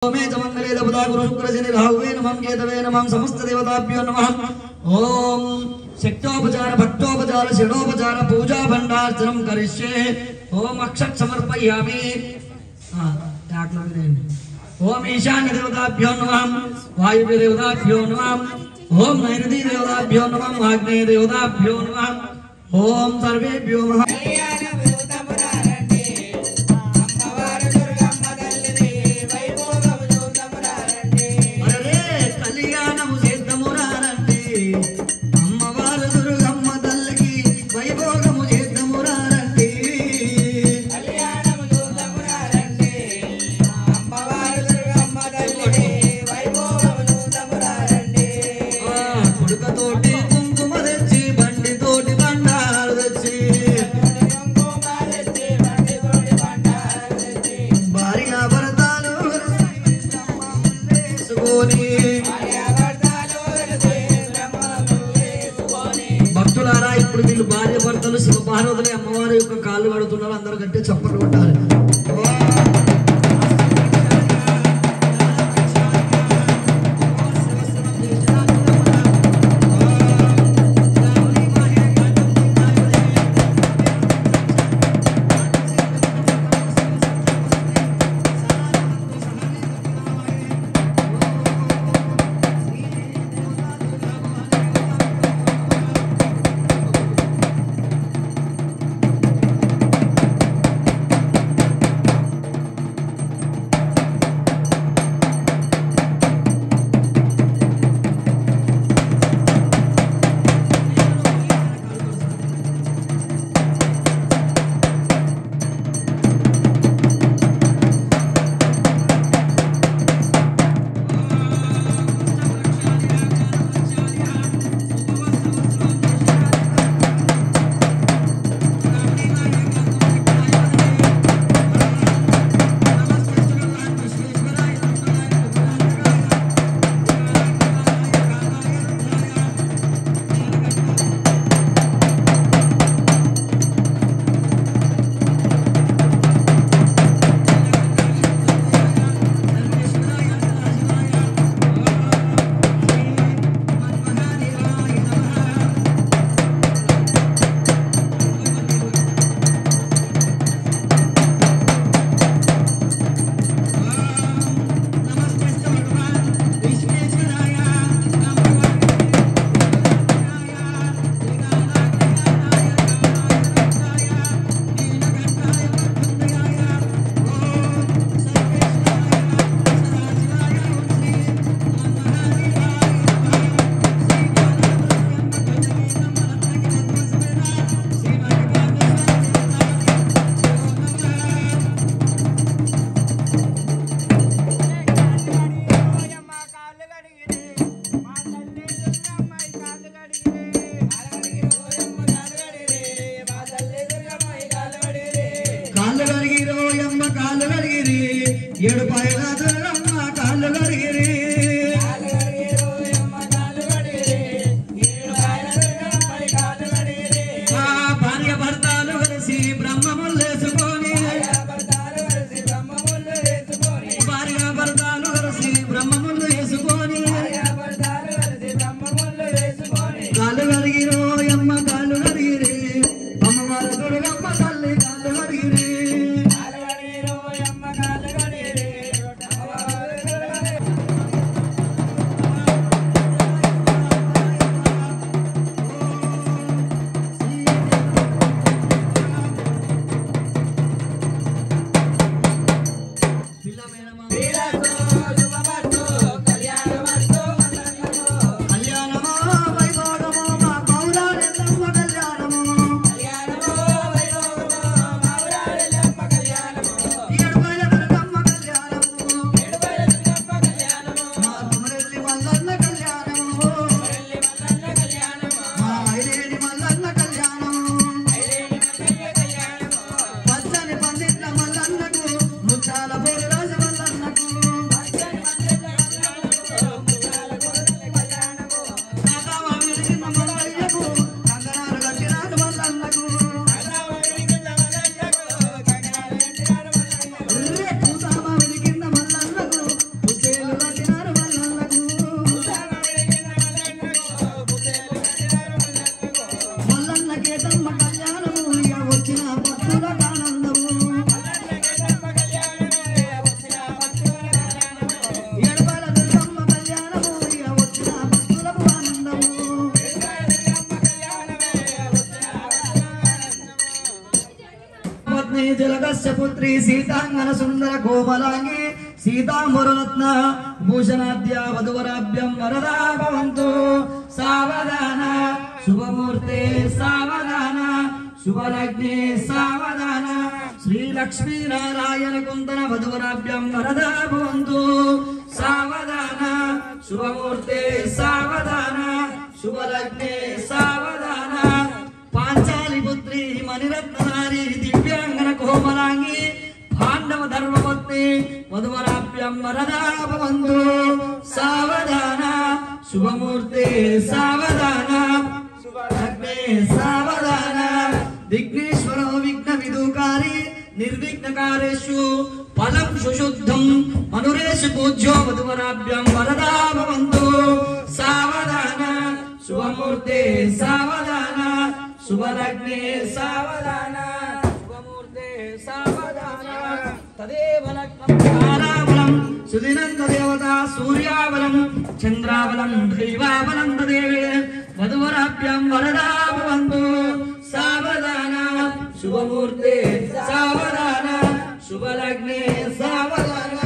ओमे जमंगले देवता गुरु शुक्र शनि राहुवे नमः केतवे नमः समस्त देवताभ्यो नमः। ओम शक्तोपचार भक्तोपचार षडोपचार पूजा भंडार्चनम करिष्ये। ओम अक्षत समर्पयामि। ओम ईशान्य देवताभ्यो नमः वायुव्य देवताभ्यो नमः। ओम नैऋति देवताभ्यो नमः आग्नेय देवताभ्यो नमः। ओम सर्वेभ्यो नमः। భక్తులారా ఇప్పుడు వీళ్ళు భార్య భర్తలు శివ పార్వతుల అమ్మవారి యొక్క కాళ్ళు కడుతున్నారు. అందరూ గట్టిగా చప్పట్లు కొట్టాలి. ఏడు పాయల దుర్గమ్మ కాళ్ళు కడిగిరి. భార్య భర్తలు కలిసి బ్రహ్మములు వేసుకొని భార్య భర్తలు కలిసి బ్రహ్మములు వేసుకొని కాళ్ళు కడిగిరో అమ్మ కాళ్ళు కడిగిరి. అమ్మవారు దుర్గమ్మ తల్లి కాళ్ళు కడిగిరి. చాలా दशरथस्य पुत्री सीतांगन सुंदर कोमलांगी सीतांबररत्न भूषणाद्या वधुवराभ्यं वरदा भवन्तु सावधान शुभमुहूर्ते सावधान शुभलग्ने सावधान श्री लक्ष्मी नारायण कुंदन वधुवराभ्यं वरदा भवन्तु सावधान शुभमुहूर्ते सावधान शुभलग्ने सावधान पांचाली पुत्री मणिरत्नधारी दिव्यांगन कोमलांगी पांडव धर्मपत्नी वधुवराभ्यं वरदा भवन्तु सावधान शुभमुहूर्ते सावधान शुभलग्ने सावधान विघ्नेश्वरो विघ्न विदुकारी निर्विघ्नकारेषु फलं सुशुद्धं मनुरेषु पूज्यो वधुवराभ्यं वरदा भवन्तु सावधान शुभमुहूर्ते सावधान शुभलग्ने सावधान शुभमुहूर्ते सावधान तदेव लग्नं ताराबलं सुदिनं तदेवता सूर्याबलं चन्द्राबलं दैवाबलं तदेव वधुवराभ्यं वरदा भवन्तु सावधान शुभमुहूर्ते सावधान शुभलग्ने सावधान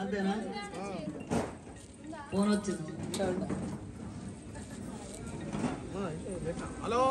అంతేనా ఫోన్ వచ్చింది హలో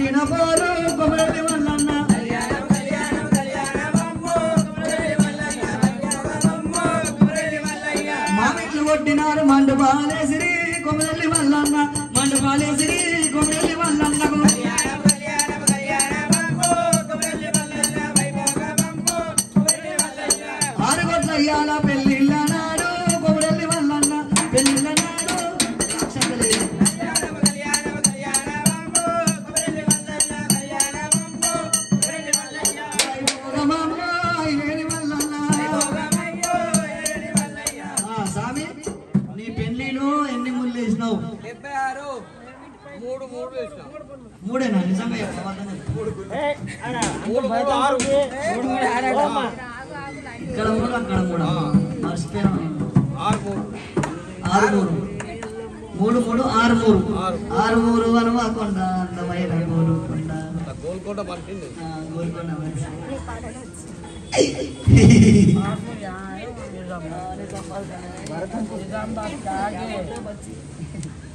ఈయన పోరు కొమరెల్లి మల్లన్న మామిట్లు కొట్టినారు మండపాలేసిరి కొమరెల్లి మల్లన్న మండపాలేసిరి కొమరెల్లి మల్లన్నకు ఆరుగొట్ల ఇయ్యాల పెళ్ళిళ్ళ నాడు కొమరెల్లి మల్లన్న పెళ్ళిళ్ళ నాడు మూడేనా నిజంగా ఇక్కడ మూడు అక్కడ మూడు మర్చిపోయాను 6 3 3 6 3 హనుమకొండ అందమైన గోల్కొండ గోల్కొండ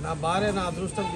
నా భార్య నా అదృష్టం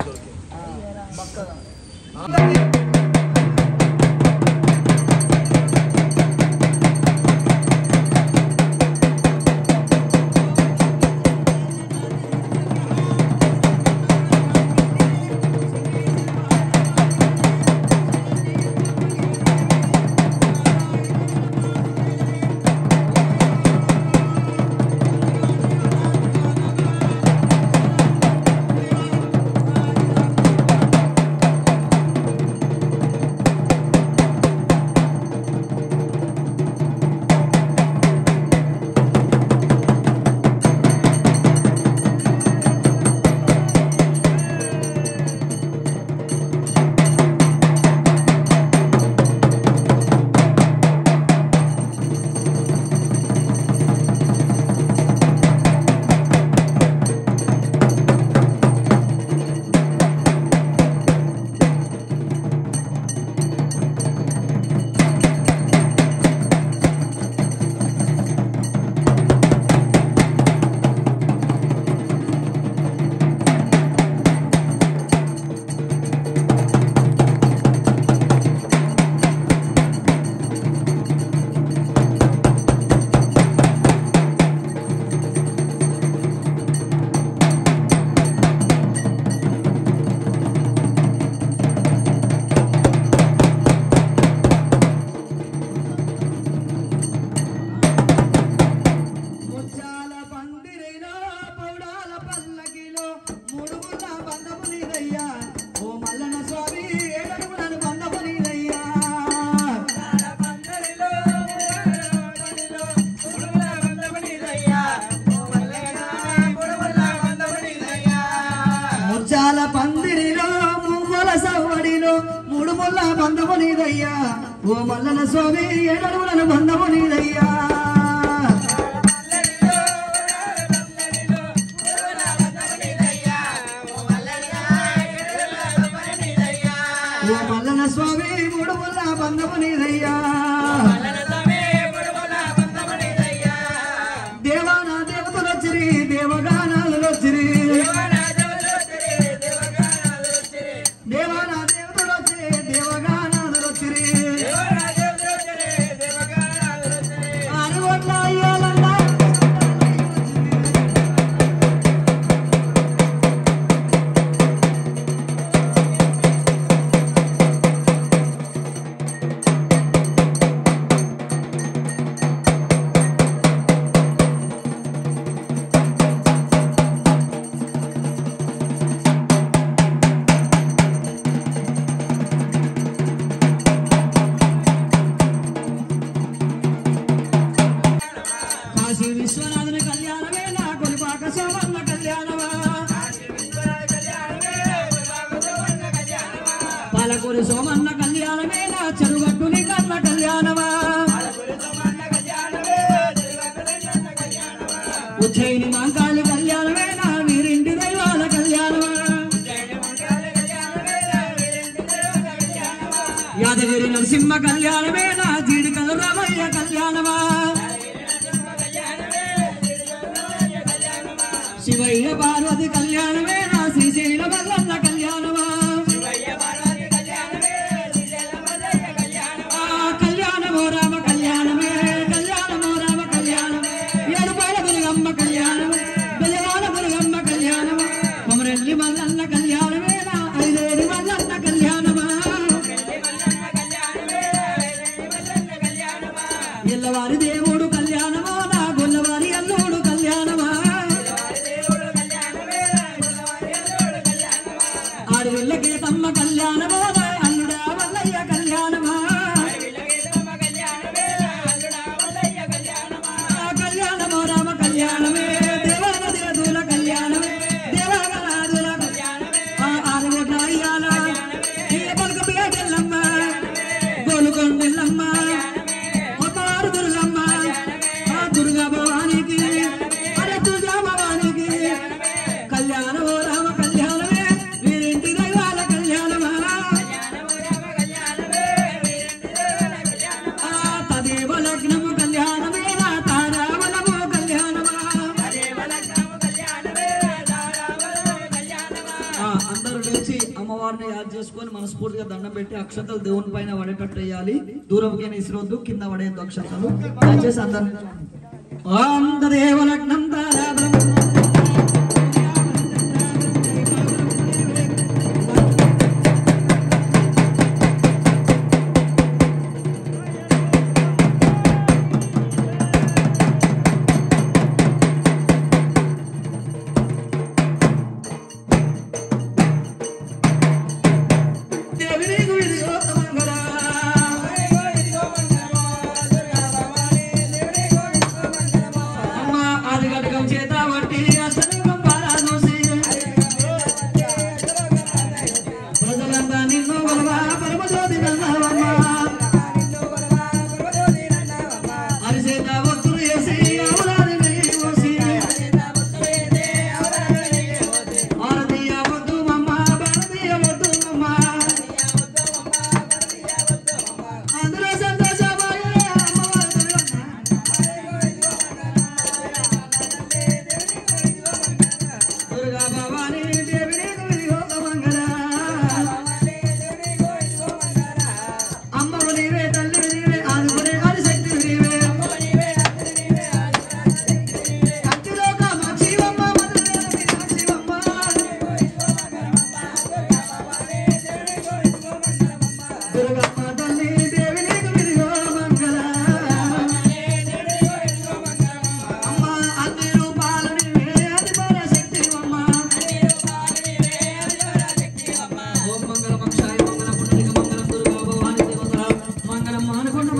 పందిరిలో మువ్వల సవ్వడిలో మూడు ముళ్ళ బంధము నీదయ్యా ఓ మల్లన స్వామి ఏడడుగులను బంధము నీదయ్యా ఓ మల్లన స్వామి మూడు ముళ్ళ బంధము నీదయ్యా దేవానా దేవతలు వచ్చిరి దేవగానాలు వచ్చిరి విశ్వనాథుని కళ్యాణమే నా కొలిపాక సోమన్న కళ్యాణమా పాలకూరి సోమన్న కళ్యాణమే నా చెరుగట్టుని కన్న కళ్యాణమా ఉజ్జయిని మాంకాళి కళ్యాణమే నా వీరింటి దైవాల కళ్యాణమా యాదగిరి నరసింహ కళ్యాణమే నా జీడికల రామయ్య కళ్యాణమా శివయ్య పార్వతి కళ్యాణమే నా శ్రీశైల మల్లన్న కళ్యాణమా గొల్లవారి దేవుడు కళ్యాణమా నా గొల్లవారి అల్లుడు కళ్యాణమా ఆడవిళ్ళకి తమ్మ కళ్యాణమా నా అల్లుడా వల్లయ్య కళ్యాణమా కళ్యాణమో రామ కళ్యాణమే దేవానదుల కళ్యాణమే దేవాగలాదుల ఆరుగోట్ల అయ్యాల పలుక పిల్లమ్మ గోలుకొండెల్లమ్మ అమ్మవారు దుర్గమ్మ దుర్గా భవానికి అరే దుర్గా భవానికి కళ్యాణమో రామ కళ్యాణమే వీరింటి దైవాల కళ్యాణమా తదేవ లగ్నము కళ్యాణమే నా తారావలము కళ్యాణమా అందరూ లేచి అమ్మవారిని యాద్ చేసుకొని మనస్ఫూర్తిగా దండం పెట్టి అక్షతలు దేవుని పైన పడేటట్టు వేయాలి. దూరంకైనా ఇసిరొద్దు, కింద పడేయద్దు అక్షతలు. దయచేసి అందరు దేవ లగ్నం మంగళం మానుకొండ